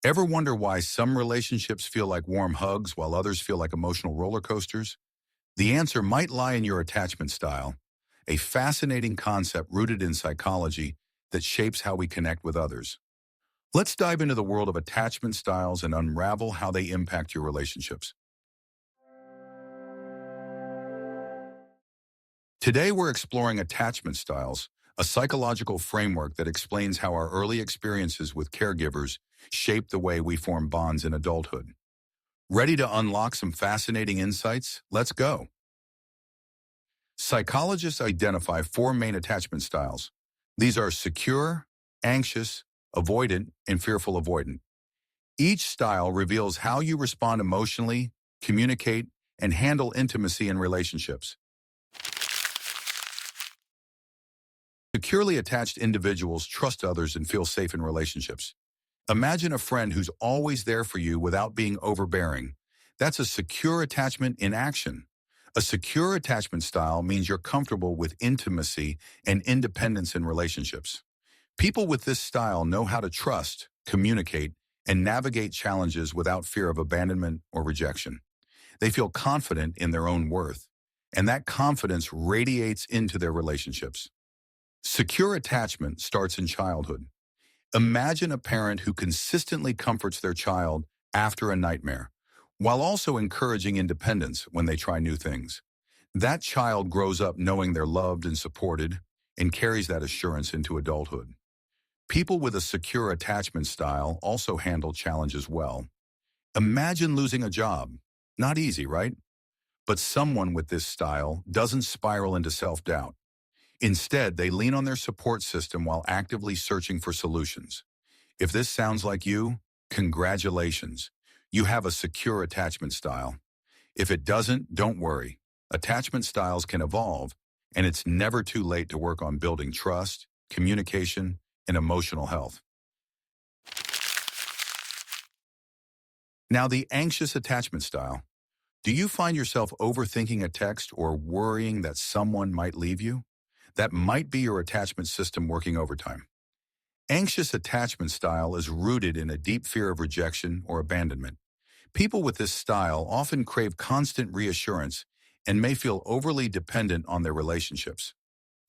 Ever wonder why some relationships feel like warm hugs while others feel like emotional roller coasters? The answer might lie in your attachment style, a fascinating concept rooted in psychology that shapes how we connect with others. Let's dive into the world of attachment styles and unravel how they impact your relationships. Today, we're exploring attachment styles, a psychological framework that explains how our early experiences with caregivers shape the way we form bonds in adulthood. Ready to unlock some fascinating insights? Let's go. Psychologists identify four main attachment styles. These are secure, anxious, avoidant, and fearful avoidant. Each style reveals how you respond emotionally, communicate, and handle intimacy in relationships. Securely attached individuals trust others and feel safe in relationships. Imagine a friend who's always there for you without being overbearing. That's a secure attachment in action. A secure attachment style means you're comfortable with intimacy and independence in relationships. People with this style know how to trust, communicate, and navigate challenges without fear of abandonment or rejection. They feel confident in their own worth, and that confidence radiates into their relationships. Secure attachment starts in childhood. Imagine a parent who consistently comforts their child after a nightmare, while also encouraging independence when they try new things. That child grows up knowing they're loved and supported and carries that assurance into adulthood. People with a secure attachment style also handle challenges well. Imagine losing a job. Not easy, right? But someone with this style doesn't spiral into self-doubt. Instead, they lean on their support system while actively searching for solutions. If this sounds like you, congratulations. You have a secure attachment style. If it doesn't, don't worry. Attachment styles can evolve, and it's never too late to work on building trust, communication, and emotional health. Now, the anxious attachment style. Do you find yourself overthinking a text or worrying that someone might leave you? That might be your attachment system working overtime. Anxious attachment style is rooted in a deep fear of rejection or abandonment. People with this style often crave constant reassurance and may feel overly dependent on their relationships.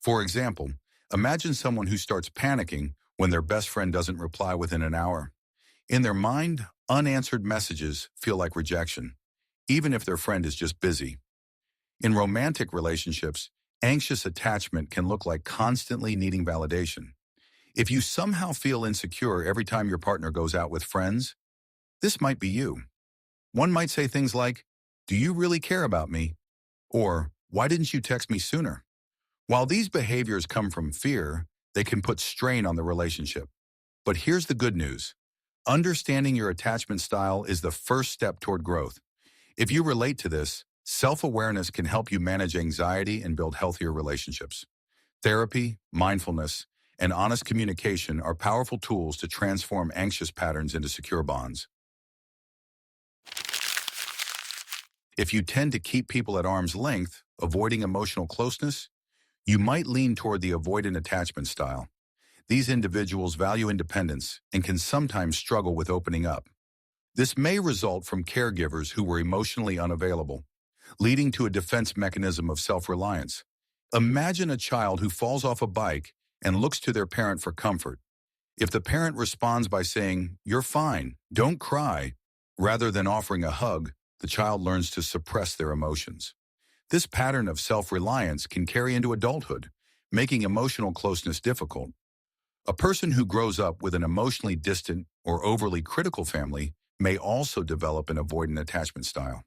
For example, imagine someone who starts panicking when their best friend doesn't reply within an hour. In their mind, unanswered messages feel like rejection, even if their friend is just busy. In romantic relationships, anxious attachment can look like constantly needing validation. If you somehow feel insecure every time your partner goes out with friends, this might be you. One might say things like, "Do you really care about me?" Or, "Why didn't you text me sooner?" While these behaviors come from fear, they can put strain on the relationship. But here's the good news. Understanding your attachment style is the first step toward growth. If you relate to this, self-awareness can help you manage anxiety and build healthier relationships. Therapy, mindfulness, and honest communication are powerful tools to transform anxious patterns into secure bonds. If you tend to keep people at arm's length, avoiding emotional closeness, you might lean toward the avoidant attachment style. These individuals value independence and can sometimes struggle with opening up. This may result from caregivers who were emotionally unavailable, leading to a defense mechanism of self-reliance. Imagine a child who falls off a bike and looks to their parent for comfort. If the parent responds by saying, "You're fine, don't cry," rather than offering a hug, the child learns to suppress their emotions. This pattern of self-reliance can carry into adulthood, making emotional closeness difficult. A person who grows up with an emotionally distant or overly critical family may also develop an avoidant attachment style.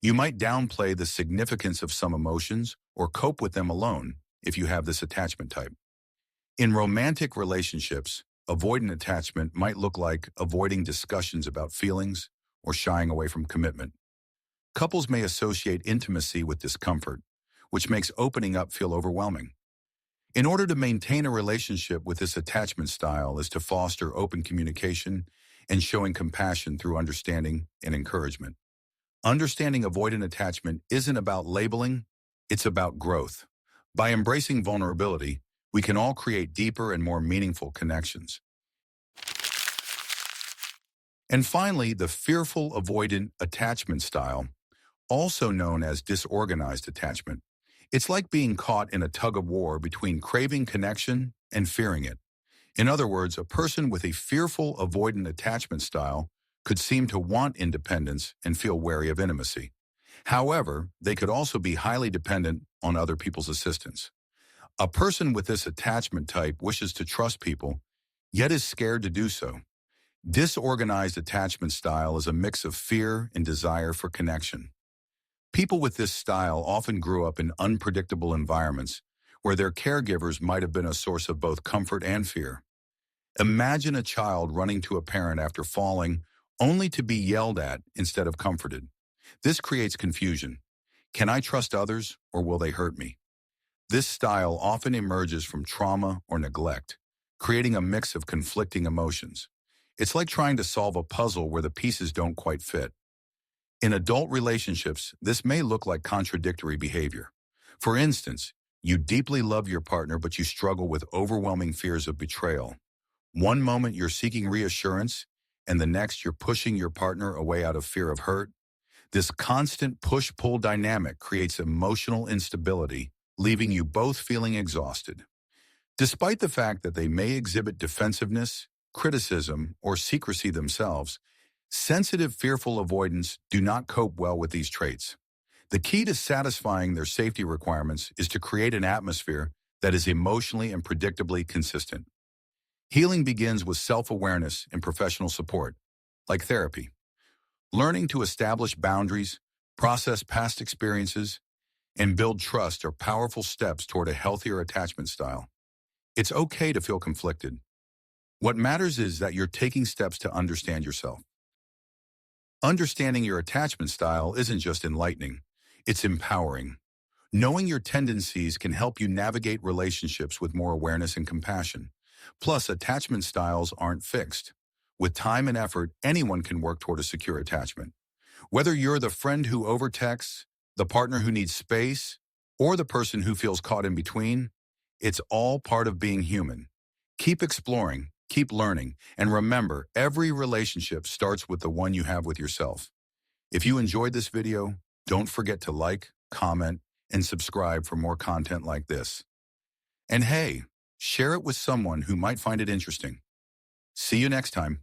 You might downplay the significance of some emotions or cope with them alone if you have this attachment type. In romantic relationships, avoidant attachment might look like avoiding discussions about feelings or shying away from commitment. Couples may associate intimacy with discomfort, which makes opening up feel overwhelming. In order to maintain a relationship with this attachment style is to foster open communication and showing compassion through understanding and encouragement. Understanding avoidant attachment isn't about labeling, it's about growth. By embracing vulnerability, we can all create deeper and more meaningful connections. And finally, the fearful avoidant attachment style, also known as disorganized attachment. It's like being caught in a tug of war between craving connection and fearing it. In other words, a person with a fearful avoidant attachment style could seem to want independence and feel wary of intimacy. However, they could also be highly dependent on other people's assistance. A person with this attachment type wishes to trust people, yet is scared to do so. Disorganized attachment style is a mix of fear and desire for connection. People with this style often grew up in unpredictable environments where their caregivers might have been a source of both comfort and fear. Imagine a child running to a parent after falling only to be yelled at instead of comforted. This creates confusion. Can I trust others or will they hurt me? This style often emerges from trauma or neglect, creating a mix of conflicting emotions. It's like trying to solve a puzzle where the pieces don't quite fit. In adult relationships, this may look like contradictory behavior. For instance, you deeply love your partner, but you struggle with overwhelming fears of betrayal. One moment you're seeking reassurance, and the next you're pushing your partner away out of fear of hurt. This constant push-pull dynamic creates emotional instability, leaving you both feeling exhausted. Despite the fact that they may exhibit defensiveness, criticism, or secrecy themselves, sensitive, fearful avoidants do not cope well with these traits. The key to satisfying their safety requirements is to create an atmosphere that is emotionally and predictably consistent. Healing begins with self-awareness and professional support, like therapy. Learning to establish boundaries, process past experiences, and build trust are powerful steps toward a healthier attachment style. It's okay to feel conflicted. What matters is that you're taking steps to understand yourself. Understanding your attachment style isn't just enlightening, it's empowering. Knowing your tendencies can help you navigate relationships with more awareness and compassion. Plus, attachment styles aren't fixed. With time and effort, anyone can work toward a secure attachment. Whether you're the friend who overtexts, the partner who needs space, or the person who feels caught in between, it's all part of being human. Keep exploring, keep learning, and remember, every relationship starts with the one you have with yourself. If you enjoyed this video, don't forget to like, comment, and subscribe for more content like this. And hey, share it with someone who might find it interesting. See you next time.